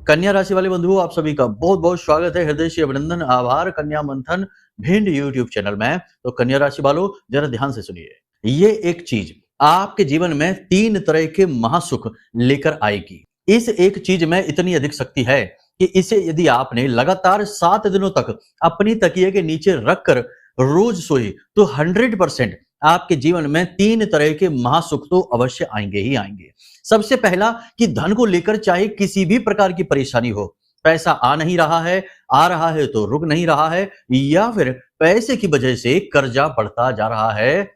कन्या राशि वाले बंधुओं, आप सभी का बहुत बहुत स्वागत है। हृदय से अभिनंदन, आभार। कन्या मंथन भिंड यूट्यूब चैनल में। तो कन्या राशि वालों, जरा ध्यान से सुनिए। ये एक चीज आपके जीवन में 3 तरह के महासुख लेकर आएगी। इस एक चीज में इतनी अधिक शक्ति है कि इसे यदि आपने लगातार 7 दिनों तक अपनी तकिए के नीचे रखकर रोज सोए तो 100% आपके जीवन में 3 तरह के महासुख तो अवश्य आएंगे ही आएंगे। सबसे पहला कि धन को लेकर चाहे किसी भी प्रकार की परेशानी हो, पैसा आ नहीं रहा है, आ रहा है तो रुक नहीं रहा है, या फिर पैसे की वजह से कर्जा बढ़ता जा रहा है,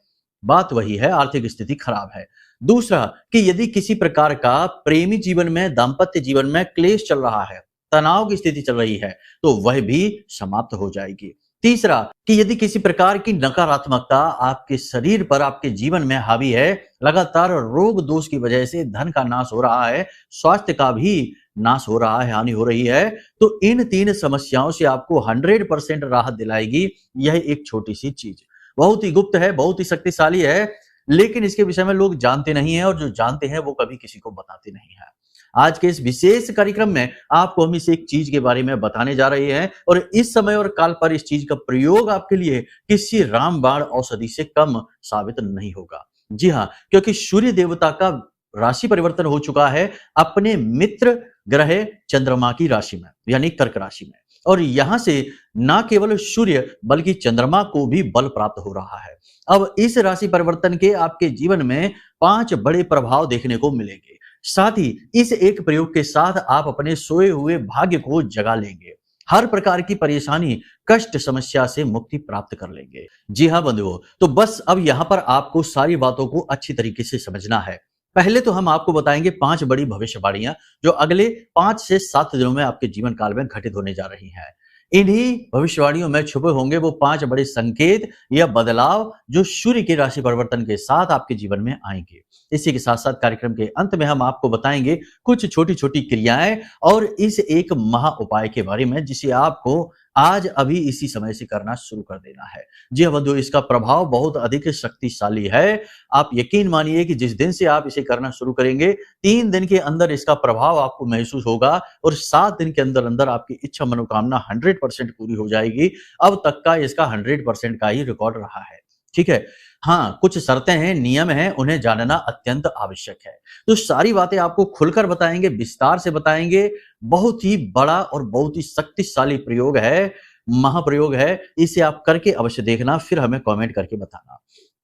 बात वही है, आर्थिक स्थिति खराब है। दूसरा कि यदि किसी प्रकार का प्रेमी जीवन में, दाम्पत्य जीवन में क्लेश चल रहा है, तनाव की स्थिति चल रही है, तो वह भी समाप्त हो जाएगी। तीसरा कि यदि किसी प्रकार की नकारात्मकता आपके शरीर पर, आपके जीवन में हावी है, लगातार रोग दोष की वजह से धन का नाश हो रहा है, स्वास्थ्य का भी नाश हो रहा है, हानि हो रही है, तो इन 3 समस्याओं से आपको 100% राहत दिलाएगी यह एक छोटी सी चीज। बहुत ही गुप्त है, बहुत ही शक्तिशाली है, लेकिन इसके विषय में लोग जानते नहीं है, और जो जानते हैं वो कभी किसी को बताते नहीं है। आज के इस विशेष कार्यक्रम में आपको हम इस एक चीज के बारे में बताने जा रहे हैं, और इस समय और काल पर इस चीज का प्रयोग आपके लिए किसी रामबाण औषधि से कम साबित नहीं होगा। जी हाँ, क्योंकि सूर्य देवता का राशि परिवर्तन हो चुका है अपने मित्र ग्रह चंद्रमा की राशि में, यानी कर्क राशि में, और यहां से न केवल सूर्य बल्कि चंद्रमा को भी बल प्राप्त हो रहा है। अब इस राशि परिवर्तन के आपके जीवन में 5 बड़े प्रभाव देखने को मिलेंगे। साथ ही इस एक प्रयोग के साथ आप अपने सोए हुए भाग्य को जगा लेंगे, हर प्रकार की परेशानी, कष्ट, समस्या से मुक्ति प्राप्त कर लेंगे। जी हाँ बंधुओं, तो बस अब यहाँ पर आपको सारी बातों को अच्छी तरीके से समझना है। पहले तो हम आपको बताएंगे 5 बड़ी भविष्यवाणियां जो अगले 5 से 7 दिनों में आपके जीवन काल में घटित होने जा रही हैं। इन्हीं भविष्यवाणियों में छुपे होंगे वो 5 बड़े संकेत या बदलाव जो सूर्य की राशि परिवर्तन के साथ आपके जीवन में आएंगे। इसी के साथ साथ कार्यक्रम के अंत में हम आपको बताएंगे कुछ छोटी छोटी क्रियाएं और इस एक महा उपाय के बारे में, जिसे आपको आज अभी इसी समय से करना शुरू कर देना है। जी हाँ बंधुओं, इसका प्रभाव बहुत अधिक शक्तिशाली है। आप यकीन मानिए कि जिस दिन से आप इसे करना शुरू करेंगे, 3 दिन के अंदर इसका प्रभाव आपको महसूस होगा, और 7 दिन के अंदर अंदर आपकी इच्छा मनोकामना 100% पूरी हो जाएगी। अब तक का इसका 100% का ही रिकॉर्ड रहा है। ठीक है, हाँ, कुछ शर्तें हैं, नियम हैं, उन्हें जानना अत्यंत आवश्यक है। तो सारी बातें आपको खुलकर बताएंगे, विस्तार से बताएंगे। बहुत ही बड़ा और बहुत ही शक्तिशाली प्रयोग है, महाप्रयोग है। इसे आप करके अवश्य देखना, फिर हमें कमेंट करके बताना।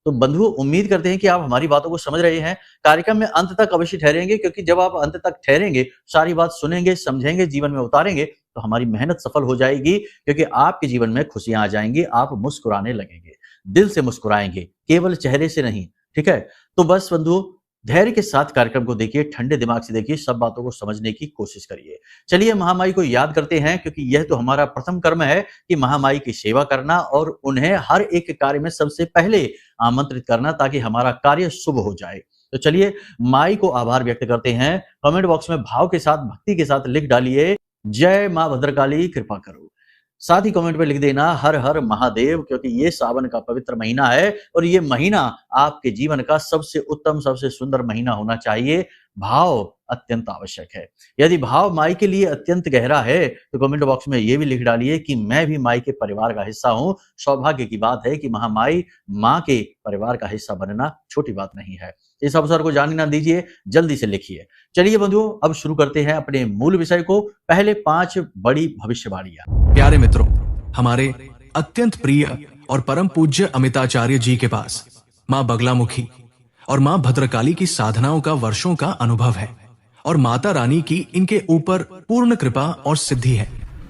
तो बंधुओं, उम्मीद करते हैं कि आप हमारी बातों को समझ रहे हैं। कार्यक्रम में अंत तक अवश्य ठहरेंगे, क्योंकि जब आप अंत तक ठहरेंगे, सारी बात सुनेंगे, समझेंगे, जीवन में उतारेंगे, तो हमारी मेहनत सफल हो जाएगी, क्योंकि आपके जीवन में खुशियां आ जाएंगी, आप मुस्कुराने लगेंगे, दिल से मुस्कुराएंगे, केवल चेहरे से नहीं। ठीक है, तो बस बंधुओं, धैर्य के साथ कार्यक्रम को देखिए, ठंडे दिमाग से देखिए, सब बातों को समझने की कोशिश करिए। चलिए महामाई को याद करते हैं, क्योंकि यह तो हमारा प्रथम कर्म है कि महामाई की सेवा करना और उन्हें हर एक कार्य में सबसे पहले आमंत्रित करना, ताकि हमारा कार्य शुभ हो जाए। तो चलिए माई को आभार व्यक्त करते हैं। कमेंट बॉक्स में भाव के साथ, भक्ति के साथ लिख डालिए, जय मां भद्रकाली कृपा करो। साथ ही कमेंट में लिख देना हर हर महादेव, क्योंकि ये सावन का पवित्र महीना है, और ये महीना आपके जीवन का सबसे उत्तम, सबसे सुंदर महीना होना चाहिए। भाव अत्यंत आवश्यक है। यदि भाव माई के लिए अत्यंत गहरा है, तो कमेंट बॉक्स में ये भी लिख डालिए कि मैं भी माई के परिवार का हिस्सा हूं। सौभाग्य की बात है कि महामाई माँ के परिवार का हिस्सा बनना छोटी बात नहीं है। इस अवसर को जाने ना दीजिए, जल्दी से लिखिए। चलिए बंधुओं, अब शुरू करते हैं अपने मूल विषय को। पहले 5 बड़ी भविष्यवाणियां। प्यारे मित्रों, हमारे अत्यंत प्रिय और परम पूज्य अमिताचार्य जी के पास माँ बगलामुखी और माँ भद्रकाली की साधनाओं का वर्षों का अनुभव है, और माता रानी की इनके ऊपर पूर्ण कृपा और सिद्धि है।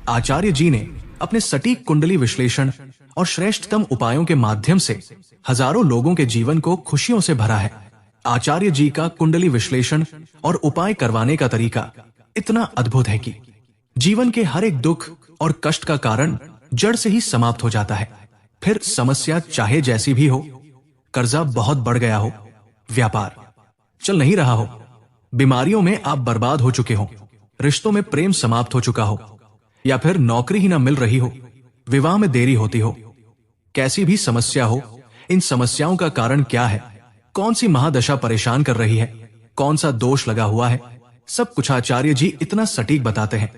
आचार्य जी ने अपने सटीक कुंडली विश्लेषण और श्रेष्ठतम उपायों के माध्यम से हजारों लोगों के जीवन को खुशियों से भरा है। आचार्य जी का कुंडली विश्लेषण और उपाय करवाने का तरीका इतना अद्भुत है कि जीवन के हर एक दुख और कष्ट का कारण जड़ से ही समाप्त हो जाता है। फिर समस्या चाहे जैसी भी हो, कर्जा बहुत बढ़ गया हो, व्यापार चल नहीं रहा हो, बीमारियों में आप बर्बाद हो चुके हो, रिश्तों में प्रेम समाप्त हो चुका हो, या फिर नौकरी ही ना मिल रही हो, विवाह में देरी होती हो, कैसी भी समस्या हो, इन समस्याओं का कारण क्या है, कौन सी महादशा परेशान कर रही है, कौन सा दोष लगा हुआ है, सब कुछ आचार्य जी इतना सटीक बताते हैं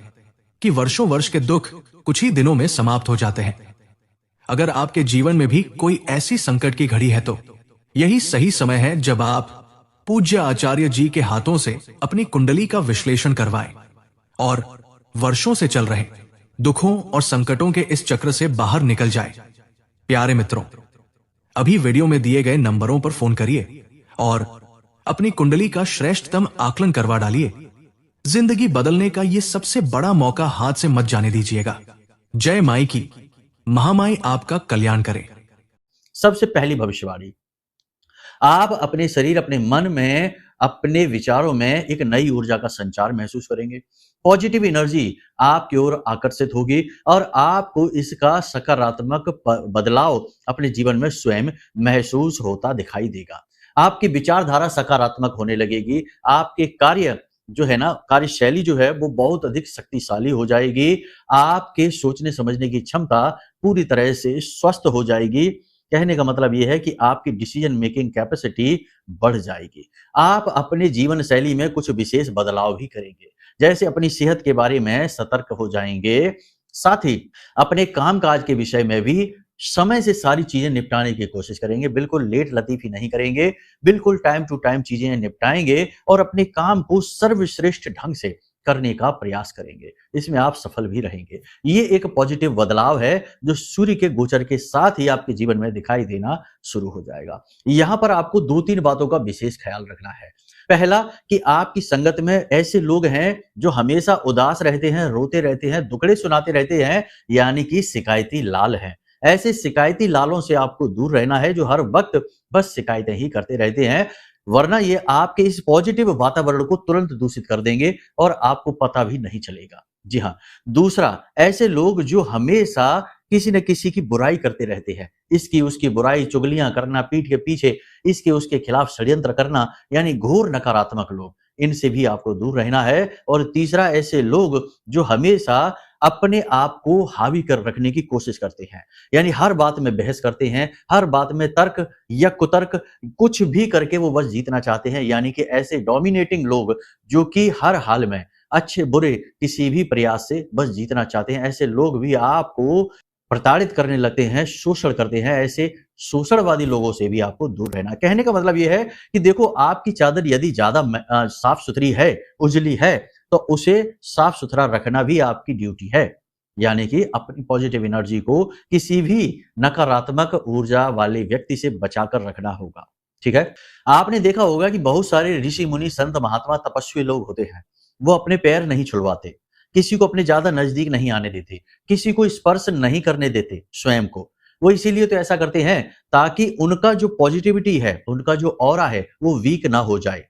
कि वर्षों वर्ष के दुख कुछ ही दिनों में समाप्त हो जाते हैं। अगर आपके जीवन में भी कोई ऐसी संकट की घड़ी है तो यही सही समय है जब आप पूज्य आचार्य जी के हाथों से अपनी कुंडली का विश्लेषण करवाएं और वर्षों से चल रहे दुखों और संकटों के इस चक्र से बाहर निकल जाए। प्यारे मित्रों, अभी वीडियो में दिए गए नंबरों पर फोन करिए और अपनी कुंडली का श्रेष्ठतम आकलन करवा डालिए। जिंदगी बदलने का यह सबसे बड़ा मौका हाथ से मत जाने दीजिएगा। जय माई की, महामाई आपका कल्याण करे। सबसे पहली भविष्यवाणी, आप अपने शरीर, अपने मन में, अपने विचारों में एक नई ऊर्जा का संचार महसूस करेंगे। पॉजिटिव एनर्जी आपकी ओर आकर्षित होगी और आपको इसका सकारात्मक बदलाव अपने जीवन में स्वयं महसूस होता दिखाई देगा। आपकी विचारधारा सकारात्मक होने लगेगी। आपके कार्य जो है ना, कार्यशैली जो है वो बहुत अधिक शक्तिशाली हो जाएगी। आपके सोचने समझने की क्षमता पूरी तरह से स्वस्थ हो जाएगी। कहने का मतलब यह है कि आपकी डिसीजन मेकिंग कैपेसिटी बढ़ जाएगी। आप अपने जीवन शैली में कुछ विशेष बदलाव भी करेंगे, जैसे अपनी सेहत के बारे में सतर्क हो जाएंगे। साथ ही अपने कामकाज के विषय में भी समय से सारी चीजें निपटाने की कोशिश करेंगे। बिल्कुल लेट लतीफी नहीं करेंगे, बिल्कुल टाइम टू टाइम चीजें निपटाएंगे और अपने काम को सर्वश्रेष्ठ ढंग से करने का प्रयास करेंगे। इसमें आप सफल भी रहेंगे। ये एक पॉजिटिव बदलाव है जो सूर्य के गोचर के साथ ही आपके जीवन में दिखाई देना शुरू हो जाएगा। यहां पर आपको 2-3 बातों का विशेष ख्याल रखना है। पहला, कि आपकी संगत में ऐसे लोग हैं जो हमेशा उदास रहते हैं, रोते रहते हैं, दुखड़े सुनाते रहते हैं, यानी कि शिकायती लाल हैं। ऐसे शिकायती लालों से आपको दूर रहना है जो हर वक्त बस शिकायतें ही करते रहते हैं, वरना ये आपके इस पॉजिटिव वातावरण को तुरंत दूषित कर देंगे और आपको पता भी नहीं चलेगा। जी हाँ। दूसरा, ऐसे लोग जो हमेशा किसी न किसी की बुराई करते रहते हैं, इसकी उसकी बुराई, चुगलियां करना, पीठ के पीछे इसके उसके खिलाफ षड्यंत्र करना, यानी घोर नकारात्मक लोग, इनसे भी आपको दूर रहना है। और तीसरा, ऐसे लोग जो हमेशा अपने आप को हावी कर रखने की कोशिश करते हैं, यानी हर बात में बहस करते हैं, हर बात में तर्क या कुतर्क, कुछ भी करके वो बस जीतना चाहते हैं, यानी कि ऐसे डोमिनेटिंग लोग जो कि हर हाल में अच्छे बुरे किसी भी प्रयास से बस जीतना चाहते हैं, ऐसे लोग भी आपको प्रताड़ित करने लगते हैं, शोषण करते हैं। ऐसे शोषणवादी लोगों से भी आपको दूर रहना है। कहने का मतलब यह है कि देखो, आपकी चादर यदि ज्यादा साफ सुथरी है, उजली है, तो उसे साफ सुथरा रखना भी आपकी ड्यूटी है। यानी कि अपनी पॉजिटिव एनर्जी को किसी भी नकारात्मक ऊर्जा वाले व्यक्ति से बचाकर रखना होगा। ठीक है। आपने देखा होगा कि बहुत सारे ऋषि मुनि, संत, महात्मा, तपस्वी लोग होते हैं, वो अपने पैर नहीं छुड़वाते, किसी को अपने ज्यादा नजदीक नहीं आने देते, किसी को स्पर्श नहीं करने देते स्वयं को। वो इसीलिए तो ऐसा करते हैं ताकि उनका जो पॉजिटिविटी है, उनका जो ऑरा है, वो वीक ना हो जाए।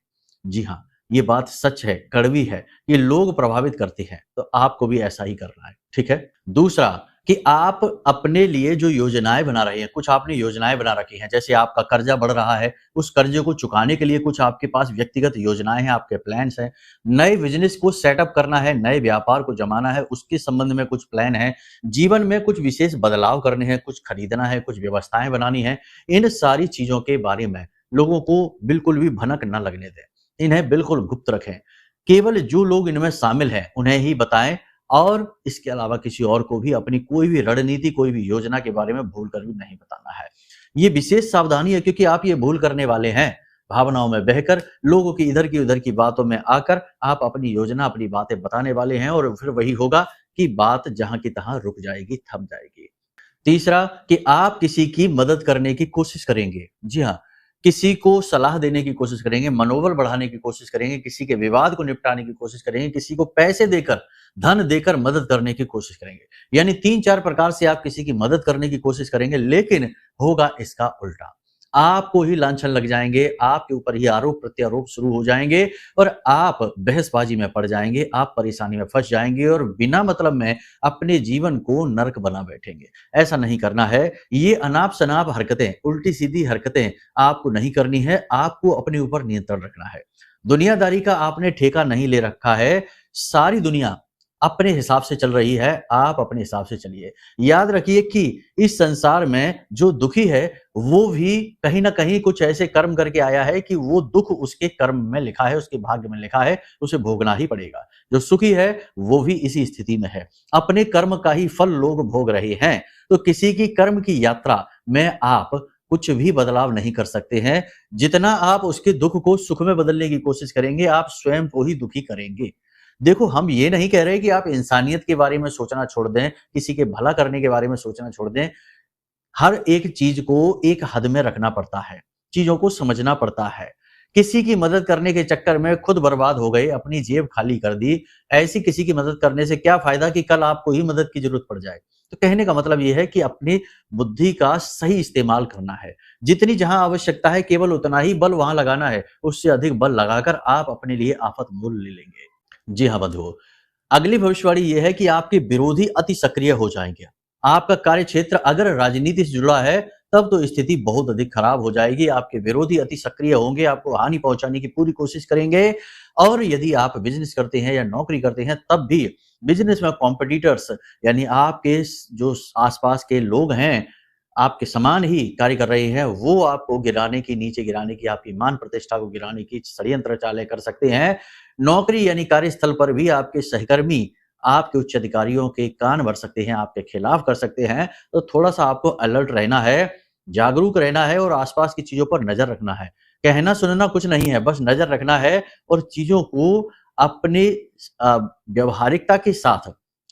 जी हाँ, ये बात सच है, कड़वी है, ये लोग प्रभावित करते हैं, तो आपको भी ऐसा ही करना है। ठीक है। दूसरा, कि आप अपने लिए जो योजनाएं बना रहे हैं, कुछ आपने योजनाएं बना रखी हैं, जैसे आपका कर्जा बढ़ रहा है, उस कर्जे को चुकाने के लिए कुछ आपके पास व्यक्तिगत योजनाएं हैं, आपके प्लान्स हैं। नए बिजनेस को सेटअप करना है, नए व्यापार को जमाना है, उसके संबंध में कुछ प्लान है। जीवन में कुछ विशेष बदलाव करने हैं, कुछ खरीदना है, कुछ व्यवस्थाएं बनानी है। इन सारी चीजों के बारे में लोगों को बिल्कुल भी भनक न लगने दें, इन्हें बिल्कुल गुप्त रखें। केवल जो लोग इनमें शामिल हैं उन्हें ही बताएं और इसके अलावा किसी और को भी अपनी कोई भी रणनीति, कोई भी योजना के बारे में भूल कर भी नहीं बताना है। ये विशेष सावधानी है क्योंकि आप ये भूल करने वाले हैं। भावनाओं में बहकर, लोगों की इधर की उधर की बातों में आकर आप अपनी योजना, अपनी बातें बताने वाले हैं और फिर वही होगा कि बात जहां की तहां रुक जाएगी, थम जाएगी। तीसरा, कि आप किसी की मदद करने की कोशिश करेंगे। जी हाँ, किसी को सलाह देने की कोशिश करेंगे, मनोबल बढ़ाने की कोशिश करेंगे, किसी के विवाद को निपटाने की कोशिश करेंगे, किसी को पैसे देकर, धन देकर मदद करने की कोशिश करेंगे। यानी 3-4 प्रकार से आप किसी की मदद करने की कोशिश करेंगे, लेकिन होगा इसका उल्टा। आपको ही लांछन लग जाएंगे, आपके ऊपर ही आरोप प्रत्यारोप शुरू हो जाएंगे और आप बहसबाजी में पड़ जाएंगे, आप परेशानी में फंस जाएंगे और बिना मतलब में अपने जीवन को नरक बना बैठेंगे। ऐसा नहीं करना है। ये अनाप शनाप हरकतें, उल्टी सीधी हरकतें आपको नहीं करनी है। आपको अपने ऊपर नियंत्रण रखना है। दुनियादारी का आपने ठेका नहीं ले रखा है। सारी दुनिया अपने हिसाब से चल रही है, आप अपने हिसाब से चलिए। याद रखिए कि इस संसार में जो दुखी है, वो भी कहीं न कहीं कुछ ऐसे कर्म करके आया है कि वो दुःख उसके कर्म में लिखा है, उसके भाग्य में लिखा है, उसे भोगना ही पड़ेगा। जो सुखी है, वो भी इसी स्थिति में है। अपने कर्म का ही फल लोग भोग रहे हैं, तो किसी की कर्म की यात्रा में आप कुछ भी बदलाव नहीं कर सकते हैं। जितना आप उसके दुःख को सुख में बदलने की कोशिश करेंगे, आप स्वयं को ही दुखी करेंगे। देखो, हम ये नहीं कह रहे कि आप इंसानियत के बारे में सोचना छोड़ दें, किसी के भला करने के बारे में सोचना छोड़ दें। हर एक चीज़ को एक हद में रखना पड़ता है, चीज़ों को समझना पड़ता है। किसी की मदद करने के चक्कर में खुद बर्बाद हो गए, अपनी जेब खाली कर दी, ऐसी किसी की मदद करने से क्या फ़ायदा कि कल आपको ही मदद की ज़रूरत पड़ जाए। तो कहने का मतलब ये है कि अपनी बुद्धि का सही इस्तेमाल करना है। जितनी जहाँ आवश्यकता है केवल उतना ही बल वहाँ लगाना है, उससे अधिक बल लगाकर आप अपने लिए आफ़त मोल ले लेंगे। जी हाँ बंधुओं, अगली भविष्यवाणी ये है कि आपके विरोधी अति सक्रिय हो जाएँगे। आपका कार्यक्षेत्र अगर राजनीति से जुड़ा है, तब तो स्थिति बहुत अधिक खराब हो जाएगी। आपके विरोधी अति सक्रिय होंगे, आपको हानि पहुँचाने की पूरी कोशिश करेंगे और यदि आप बिज़नेस करते हैं या नौकरी करते हैं, तब भी बिज़नेस में कॉम्पिटिटर्स यानी आपके जो आस-पास के लोग हैं, आपके समान ही कार्य कर रहे हैं, वो आपको गिराने की, नीचे गिराने की, आपकी मान प्रतिष्ठा को गिराने की षड्यंत्र चालें कर सकते हैं। नौकरी यानी कार्यस्थल पर भी आपके सहकर्मी आपके उच्च अधिकारियों के कान भर सकते हैं, आपके खिलाफ कर सकते हैं, तो थोड़ा-सा आपको अलर्ट रहना है, जागरूक रहना है और आस-पास की चीज़ों पर नज़र रखना है। कहना-सुनना कुछ नहीं है, बस नज़र रखना है और चीज़ों को अपने व्यावहारिकता के साथ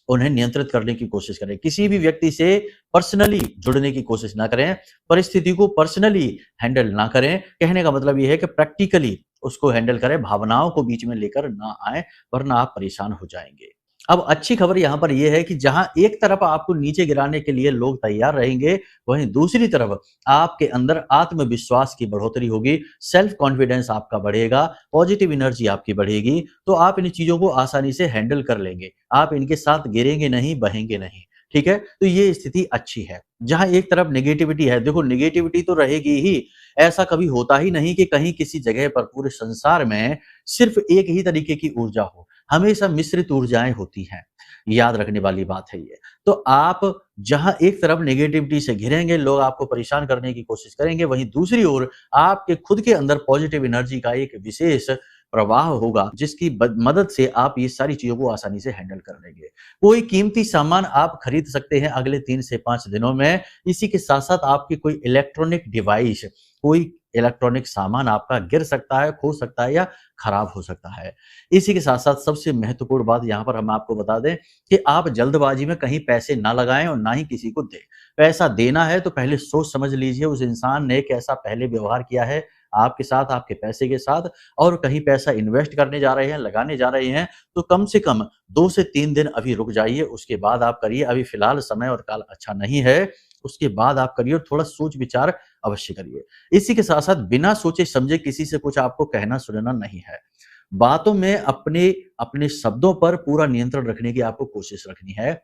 उन्हें नियंत्रित करने की कोशिश करें। किसी भी व्यक्ति से पर्सनली जुड़ने की कोशिश ना करें, परिस्थिति को पर्सनली हैंडल ना करें। कहने का मतलब ये है कि प्रैक्टिकली उसको हैंडल करें, भावनाओं को बीच में लेकर ना आएँ, वरना आप परेशान हो जाएँगे। अब अच्छी खबर यहाँ पर ये है कि जहाँ एक तरफ आपको नीचे गिराने के लिए लोग तैयार रहेंगे, वहीं दूसरी तरफ आपके अंदर आत्मविश्वास की बढ़ोतरी होगी, सेल्फ कॉन्फिडेंस आपका बढ़ेगा, पॉजिटिव एनर्जी आपकी बढ़ेगी, तो आप इन चीज़ों को आसानी से हैंडल कर लेंगे। आप इनके साथ गिरेंगे नहीं, बहेंगे नहीं। ठीक है? तो ये स्थिति अच्छी है। जहाँ एक तरफ नेगेटिविटी है, देखो नेगेटिविटी तो रहेगी ही, ऐसा कभी होता ही नहीं कि कहीं किसी जगह पर पूरे संसार में सिर्फ़ एक ही तरीके की ऊर्जा हो। हमेशा मिश्रित ऊर्जाएँ होती हैं, याद रखने वाली बात है ये। तो आप जहाँ एक तरफ नेगेटिविटी से घिरेंगे, लोग आपको परेशान करने की कोशिश करेंगे, वहीं दूसरी ओर आपके खुद के अंदर पॉजिटिव एनर्जी का एक विशेष प्रवाह होगा, जिसकी मदद से आप ये सारी चीज़ों को आसानी से हैंडल कर लेंगे। कोई कीमती सामान आप खरीद सकते हैं अगले 3 से 5 दिनों में। इसी के साथ-साथ आपकी कोई इलेक्ट्रॉनिक डिवाइस, कोई इलेक्ट्रॉनिक सामान आपका गिर सकता है, खो सकता है या खराब हो सकता है। इसी के साथ-साथ सबसे महत्वपूर्ण बात यहाँ पर हम आपको बता दें कि आप जल्दबाजी में कहीं पैसे ना लगाएँ और ना ही किसी को दें। पैसा देना है तो पहले सोच समझ लीजिए उस इंसान ने कैसा पहले व्यवहार किया है आपके साथ, आपके पैसे के साथ, और कहीं पैसा इन्वेस्ट करने जा रहे हैं, लगाने जा रहे हैं, तो कम से कम 2 से 3 दिन अभी रुक जाइए, उसके बाद आप करिए। अभी फिलहाल समय और काल अच्छा नहीं है, उसके बाद आप करिए और थोड़ा सोच-विचार अवश्य करिए। इसी के साथ-साथ बिना सोचे-समझे किसी से कुछ आपको कहना-सुनना नहीं है। बातों में अपने अपने शब्दों पर पूरा नियंत्रण रखने की आपको कोशिश रखनी है।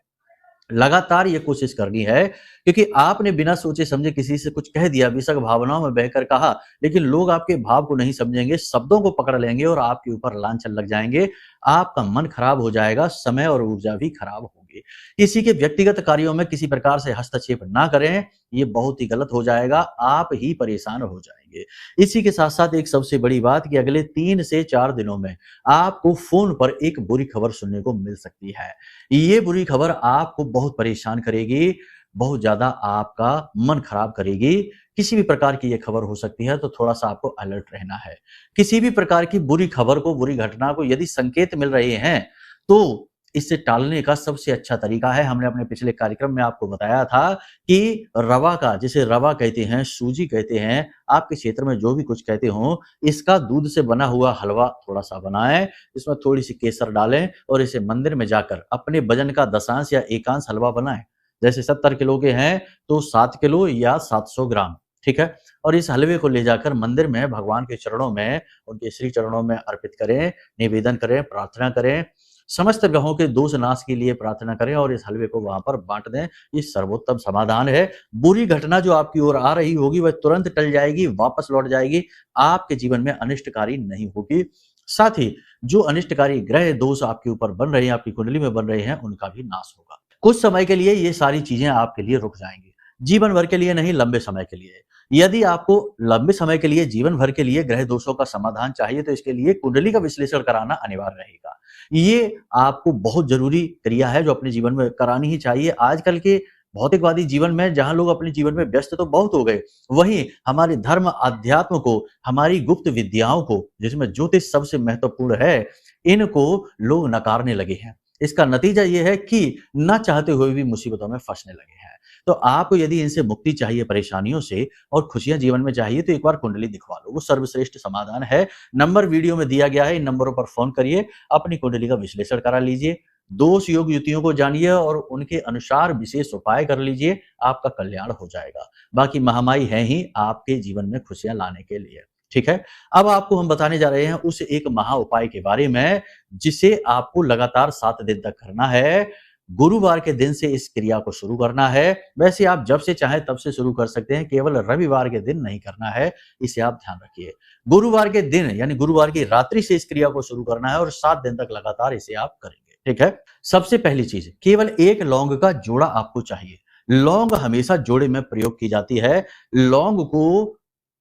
लगातार ये कोशिश करनी है, क्योंकि आपने बिना सोचे समझे किसी से कुछ कह दिया, बेशक भावनाओं में बहकर कहा, लेकिन लोग आपके भाव को नहीं समझेंगे, शब्दों को पकड़ लेंगे और आपके ऊपर लांछन लग जाएँगे। आपका मन खराब हो जाएगा, समय और ऊर्जा भी खराब होगी। किसी के व्यक्तिगत कार्यों में किसी प्रकार से हस्तक्षेप ना करें, ये बहुत ही गलत हो जाएगा, आप ही परेशान हो जाएँगे। इसी के साथ-साथ एक सबसे बड़ी बात कि अगले 3 से 4 दिनों में आपको फ़ोन पर एक बुरी खबर सुनने को मिल सकती है। ये बुरी खबर आपको बहुत परेशान करेगी, बहुत ज़्यादा आपका मन खराब करेगी। किसी भी प्रकार की ये खबर हो सकती है, तो थोड़ा-सा आपको अलर्ट रहना है। किसी भी प्रकार की बुरी खबर को, बुरी घटना को यदि संकेत मिल रहे हैं, तो इसे टालने का सबसे अच्छा तरीका है, हमने अपने पिछले कार्यक्रम में आपको बताया था कि रवा का, जिसे रवा कहते हैं, सूजी कहते हैं, आपके क्षेत्र में जो भी कुछ कहते हों, इसका दूध से बना हुआ हलवा थोड़ा-सा बनाएँ, इसमें थोड़ी-सी केसर डालें और इसे मंदिर में जाकर अपने वज़न का दशांश या एकांश हलवा बनाएँ। जैसे 70 किलो के हैं, तो 7 किलो या 700 ग्राम, ठीक है? और इस हलवे को ले जाकर मंदिर में भगवान के चरणों में, उनके श्री चरणों में अर्पित करें, निवेदन करें, प्रार्थना करें, समस्त ग्रहों के दोष नाश के लिए प्रार्थना करें और इस हलवे को वहाँ पर बाँट दें। ये सर्वोत्तम समाधान है। बुरी घटना जो आपकी ओर आ रही होगी, वह तुरंत टल जाएगी, वापस लौट जाएगी, आपके जीवन में अनिष्टकारी नहीं होगी। साथ ही जो अनिष्टकारी ग्रह दोष आपके ऊपर बन रहे हैं, आपकी कुंडली में बन रहे हैं, उनका भी नाश होगा। कुछ समय के लिए ये सारी चीजें आपके लिए रुक जाएंगी, जीवन भर के लिए नहीं, लंबे समय के लिए। यदि आपको लंबे समय के लिए, जीवन भर के लिए ग्रह दोषों का समाधान चाहिए तो इसके लिए कुंडली का विश्लेषण कराना अनिवार्य रहेगा। ये आपको बहुत जरूरी क्रिया है जो अपने जीवन में करानी ही चाहिए। आजकल के भौतिकवादी जीवन में जहां लोग अपने जीवन में व्यस्त तो बहुत हो गए, वहीं हमारे धर्म अध्यात्म को, हमारी गुप्त विद्याओं को, जिसमें ज्योतिष सबसे महत्वपूर्ण है, इनको लोग नकारने लगे हैं। इसका नतीजा ये है कि न चाहते हुए भी मुसीबतों में फंसने लगे हैं। तो आपको यदि इनसे मुक्ति चाहिए, परेशानियों से, और खुशियां जीवन में चाहिए, तो एक बार कुंडली दिखवा लो, वो सर्वश्रेष्ठ समाधान है। नंबर वीडियो में दिया गया है, इन नंबरों पर फोन करिए, अपनी कुंडली का विश्लेषण करा लीजिए, दोष योग युतियों को जानिए और उनके अनुसार विशेष उपाय कर लीजिए, आपका कल्याण हो जाएगा। बाकी महामाई है ही आपके जीवन में खुशियां लाने के लिए। ठीक है, अब आपको हम बताने जा रहे हैं उस एक महा उपाय के बारे में जिसे आपको लगातार 7 दिन तक करना है। गुरुवार के दिन से इस क्रिया को शुरू करना है। वैसे आप जब से चाहे तब से शुरू कर सकते हैं, केवल रविवार के दिन नहीं करना है, इसे आप ध्यान रखिए। गुरुवार के दिन यानी गुरुवार की रात्रि से इस क्रिया को शुरू करना है और 7 दिन तक लगातार इसे आप करेंगे। ठीक है, सबसे पहली चीज, केवल एक लौंग का जोड़ा आपको चाहिए। लौंग हमेशा जोड़े में प्रयोग की जाती है। लौंग को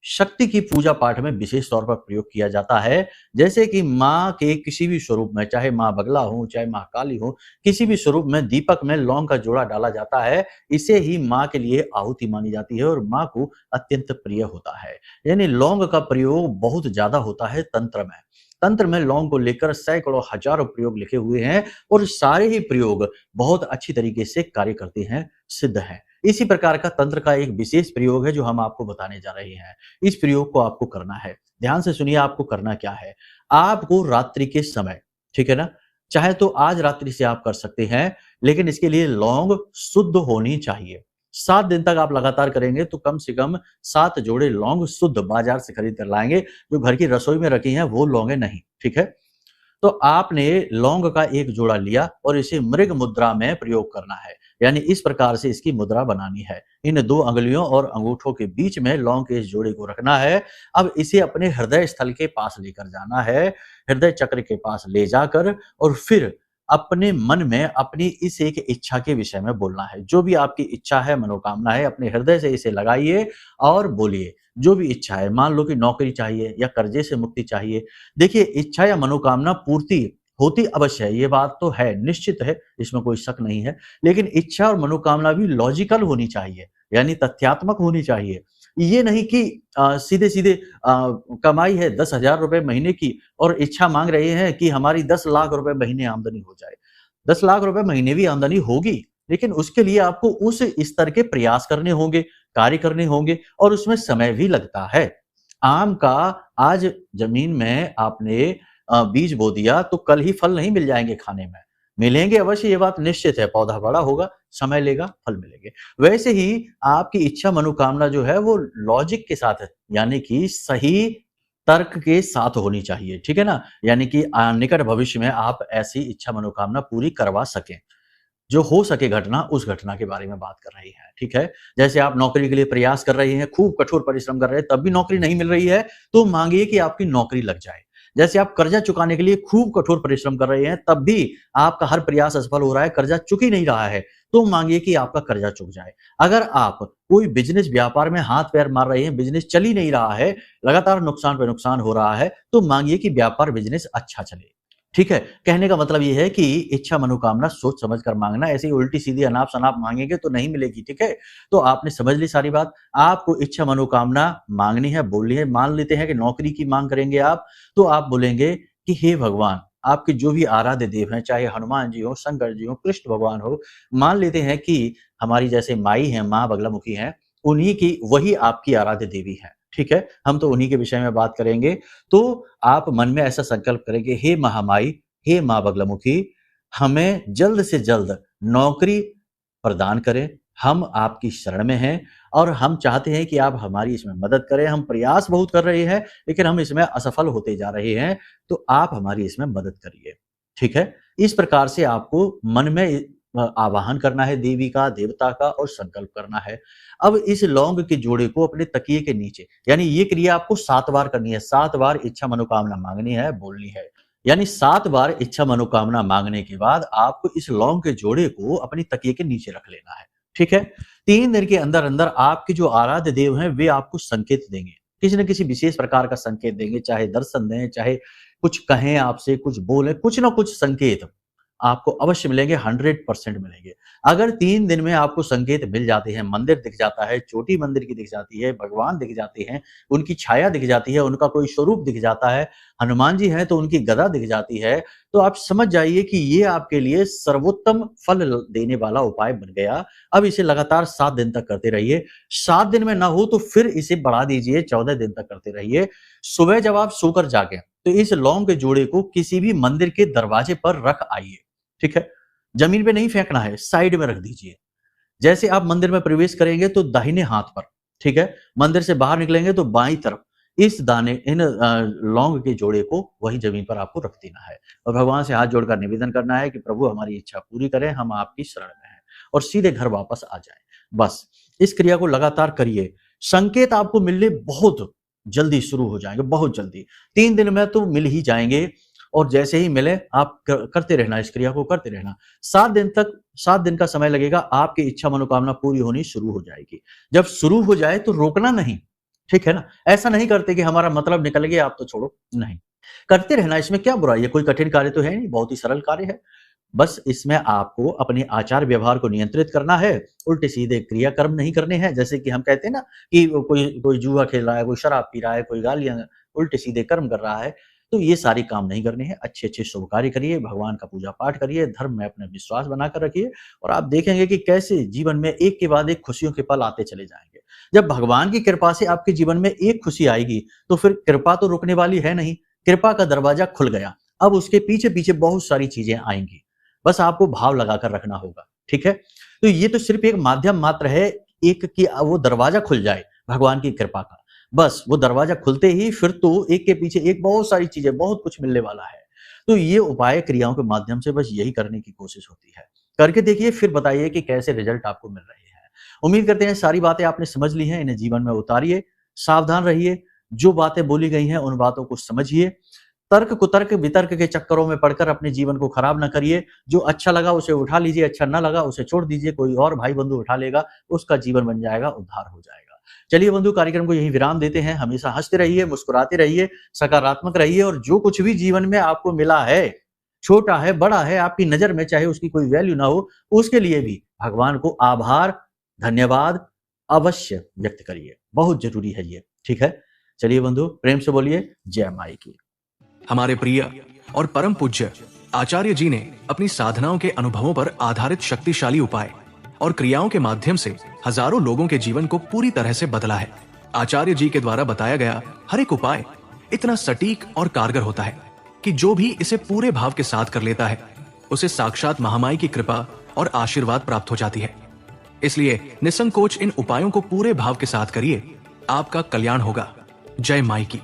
शक्ति की पूजा पाठ में विशेष तौर पर प्रयोग किया जाता है। जैसे कि माँ के किसी भी स्वरूप में, चाहे माँ बगला हो, चाहे माँ काली हो, किसी भी स्वरूप में दीपक में लौंग का जोड़ा डाला जाता है। इसे ही माँ के लिए आहुति मानी जाती है और माँ को अत्यंत प्रिय होता है। यानी लौंग का प्रयोग बहुत ज्यादा होता है तंत्र में। तंत्र में लौंग को लेकर सैकड़ों हजारों प्रयोग लिखे हुए हैं और सारे ही प्रयोग बहुत अच्छी तरीके से कार्य करते हैं, सिद्ध है। इसी प्रकार का तंत्र का एक विशेष प्रयोग है जो हम आपको बताने जा रहे हैं। इस प्रयोग को आपको करना है, ध्यान से सुनिए। आपको करना क्या है, आपको रात्रि के समय, ठीक है ना, चाहे तो आज रात्रि से आप कर सकते हैं, लेकिन इसके लिए लौंग शुद्ध होनी चाहिए। 7 दिन तक आप लगातार करेंगे तो कम से कम 7 जोड़े लौंग शुद्ध बाजार से खरीद कर लाएंगे, जो घर की रसोई में रखी हैं वो लौंगे नहीं। ठीक है, तो आपने लौंग का एक जोड़ा लिया और इसे मृग मुद्रा में प्रयोग करना है, यानी इस प्रकार से इसकी मुद्रा बनानी है। इन 2 अंगुलियों और अंगूठों के बीच में लौंग के इस जोड़े को रखना है। अब इसे अपने हृदय स्थल के पास लेकर जाना है, हृदय चक्र के पास ले जाकर, और फिर अपने मन में अपनी इस एक इच्छा के विषय में बोलना है। जो भी आपकी इच्छा है, मनोकामना है, अपने हृदय से इसे लगाइए और बोलिए जो भी इच्छा है। मान लो कि नौकरी चाहिए या कर्जे से मुक्ति चाहिए। देखिए, इच्छा या मनोकामना पूर्ति होती अवश्य है, ये बात तो है, निश्चित है, इसमें कोई शक नहीं है। लेकिन इच्छा और मनोकामना भी लॉजिकल होनी चाहिए, यानी तथ्यात्मक होनी चाहिए। ये नहीं कि सीधे सीधे कमाई है 10,000 रुपए महीने की और इच्छा मांग रहे हैं कि हमारी 10 लाख रुपए महीने आमदनी हो जाए। 10 लाख रुपए महीने भी आमदनी होगी, लेकिन उसके लिए आपको उस स्तर के प्रयास करने होंगे, कार्य करने होंगे, और उसमें समय भी लगता है। आम का आज जमीन में आपने बीज बो दिया तो कल ही फल नहीं मिल जाएंगे खाने में, मिलेंगे अवश्य, ये बात निश्चित है। पौधा बड़ा होगा, समय लेगा, फल मिलेंगे। वैसे ही आपकी इच्छा मनोकामना जो है वो लॉजिक के साथ है, यानी कि सही तर्क के साथ होनी चाहिए। ठीक है ना, यानी कि निकट भविष्य में आप ऐसी इच्छा मनोकामना पूरी करवा सकें, जो हो सके घटना, उस घटना के बारे में बात कर रही है। ठीक है, जैसे आप नौकरी के लिए प्रयास कर रहे हैं, खूब कठोर परिश्रम कर रहे हैं, तब भी नौकरी नहीं मिल रही है, तो मांगिए कि आपकी नौकरी लग जाए। जैसे आप कर्जा चुकाने के लिए खूब कठोर परिश्रम कर रहे हैं, तब भी आपका हर प्रयास असफल हो रहा है, कर्जा चुक ही नहीं रहा है, तो मांगिए कि आपका कर्जा चुक जाए। अगर आप कोई बिजनेस व्यापार में हाथ पैर मार रहे हैं, बिजनेस चल ही नहीं रहा है, लगातार नुकसान पे नुकसान हो रहा है, तो मांगिए कि व्यापार बिजनेस अच्छा चले। ठीक है, कहने का मतलब ये है कि इच्छा मनोकामना सोच समझ कर मांगना, ऐसे ही उल्टी सीधी अनाप शनाप मांगेंगे तो नहीं मिलेगी। ठीक है, तो आपने समझ ली सारी बात। आपको इच्छा मनोकामना मांगनी है, बोलनी है। मान लेते हैं कि नौकरी की मांग करेंगे आप, तो आप बोलेंगे कि हे भगवान, आपके जो भी आराध्य देव हैं, चाहे हनुमान जी हो, शंकर जी हो, कृष्ण भगवान हो, मान लेते हैं कि हमारी जैसे माई है, माँ बगलामुखी हैं, उन्हीं की, वही आपकी आराध्य देवी है। ठीक है, हम तो उन्हीं के विषय में बात करेंगे। तो आप मन में ऐसा संकल्प करेंगे, हे महामाई, हे माँ बगलामुखी, हमें जल्द से जल्द नौकरी प्रदान करें। हम आपकी शरण में हैं और हम चाहते हैं कि आप हमारी इसमें मदद करें। हम प्रयास बहुत कर रहे हैं, लेकिन हम इसमें असफल होते जा रहे हैं, तो आप हमारी इसमें मदद करिए। ठीक है, इस प्रकार से आपको मन में आवाहन करना है देवी का, देवता का और संकल्प करना है। अब इस लौंग के जोड़े को अपने तकिए के नीचे, यानी ये क्रिया आपको 7 बार करनी है, 7 बार इच्छा मनोकामना मांगनी है, बोलनी है। यानी 7 बार इच्छा मनोकामना मांगने के बाद आपको इस लौंग के जोड़े को अपनी तकिए के नीचे रख लेना है, ठीक है? 3 दिन के अंदर-अंदर आपके जो आराध्य देव हैं, वे आपको संकेत देंगे। किसी न किसी विशेष प्रकार का संकेत देंगे, चाहे दर्शन दें, चाहे कुछ कहें आपसे, कुछ बोलें, कुछ ना कुछ संकेत आपको अवश्य मिलेंगे, 100% मिलेंगे। अगर 3 दिन में आपको संकेत मिल जाते हैं, मंदिर दिख जाता है, चोटी मंदिर की दिख जाती है, भगवान दिख जाते हैं, उनकी छाया दिख जाती है, उनका कोई स्वरूप दिख जाता है, हनुमान जी हैं तो उनकी गदा दिख जाती है, तो आप समझ जाइए कि ये आपके लिए सर्वोत्तम फल देने वाला उपाय बन गया। अब इसे लगातार 7 दिन तक करते रहिए। 7 दिन में ना हो तो फिर इसे बढ़ा दीजिए, 14 दिन तक करते रहिए। सुबह जब आप सोकर जागें, तो इस लौंग के जोड़े को किसी भी मंदिर के दरवाजे पर रख आइए, ठीक है? जमीन पे नहीं फेंकना है, साइड में रख दीजिए। जैसे आप मंदिर में प्रवेश करेंगे तो दाहिने हाथ पर, ठीक है? मंदिर से बाहर निकलेंगे तो बाईं तरफ इस दाने इन लौंग के जोड़े को वही जमीन पर आपको रख देना है और भगवान से हाथ जोड़कर निवेदन करना है कि प्रभु हमारी इच्छा पूरी करें, हम आपकी शरण में हैं और सीधे घर वापस आ जाएं। बस इस क्रिया को लगातार करिए। संकेत आपको मिलने बहुत जल्दी शुरू हो जाएंगे, बहुत जल्दी। 3 दिन में तो मिल ही जाएंगे और जैसे ही मिले आप करते रहना, इस क्रिया को करते रहना। 7 दिन का समय लगेगा, आपकी इच्छा मनोकामना पूरी होनी शुरू हो जाएगी। जब शुरू हो जाए तो रोकना नहीं, ठीक है ना? ऐसा नहीं करते कि हमारा मतलब निकल गया आप तो छोड़ो, नहीं। करते रहना, इसमें क्या बुराई है? कोई कठिन कार्य तो है नहीं, बहुत ही सरल कार्य है। बस इसमें आपको अपने आचार व्यवहार को नियंत्रित करना है, उल्टे सीधे क्रियाकर्म नहीं करने हैं। जैसे कि हम कहते हैं ना कि कोई जुआ खेल रहा है, कोई शराब पी रहा है, कोई गालियां उल्टे सीधे कर्म कर रहा है, तो ये सारे काम नहीं करने हैं। अच्छे-अच्छे शुभ कार्य करिए, भगवान का पूजा पाठ करिए, धर्म में अपना विश्वास बनाकर रखिए और आप देखेंगे कि कैसे जीवन में एक के बाद एक खुशियों के पल आते चले जाएँगे। जब भगवान की कृपा से आपके जीवन में एक खुशी आएगी, तो फिर कृपा तो रुकने वाली है नहीं, कृपा का दरवाजा खुल गया। अब उसके पीछे-पीछे बहुत सारी चीज़ें आएँगी। बस आपको भाव लगाकर रखना होगा, ठीक है? तो ये तो सिर्फ़ एक माध्यम मात्र है, एक कि वो दरवाजा खुल जाए भगवान की कृपा का। बस वो दरवाजा खुलते ही फिर तो एक के पीछे एक बहुत सारी चीजें, बहुत कुछ मिलने वाला है। तो ये उपाय क्रियाओं के माध्यम से बस यही करने की कोशिश होती है। करके देखिए, फिर बताइए कि कैसे रिजल्ट आपको मिल रहे हैं। उम्मीद करते हैं सारी बातें आपने समझ ली हैं, इन्हें जीवन में उतारिए, सावधान रहिए, जो बातें बोली गई हैं उन बातों को समझिए। तर्क कुतर्क वितर्क के चक्करों में पड़कर अपने जीवन को खराब ना करिए। जो अच्छा लगा उसे उठा लीजिए, अच्छा ना लगा उसे छोड़ दीजिए, कोई और भाई बंधु उठा लेगा, उसका जीवन बन जाएगा, उद्धार हो जाएगा। चलिए बंधु, कार्यक्रम को यहीं विराम देते हैं। हमेशा हंसते रहिए, मुस्कुराते रहिए, सकारात्मक रहिए और जो कुछ भी जीवन में आपको मिला है, छोटा है, बड़ा है, आपकी नजर में चाहे उसकी कोई वैल्यू ना हो, उसके लिए भी भगवान को आभार, धन्यवाद अवश्य व्यक्त करिए। बहुत जरूरी है ये, ठीक है? चलिए बंधु, प्रेम से बोलिए जय माई की। हमारे प्रिय और परम पूज्य आचार्य जी ने अपनी साधनाओं के अनुभवों पर आधारित शक्तिशाली उपाय और क्रियाओं के माध्यम से हजारों लोगों के जीवन को पूरी तरह से बदला है। आचार्य जी के द्वारा बताया गया हर एक उपाय इतना सटीक और कारगर होता है कि जो भी इसे पूरे भाव के साथ कर लेता है, उसे साक्षात महामाई की कृपा और आशीर्वाद प्राप्त हो जाती है। इसलिए निसंकोच इन उपायों को पूरे भाव के साथ करिए, आपका कल्याण होगा। जय माई की।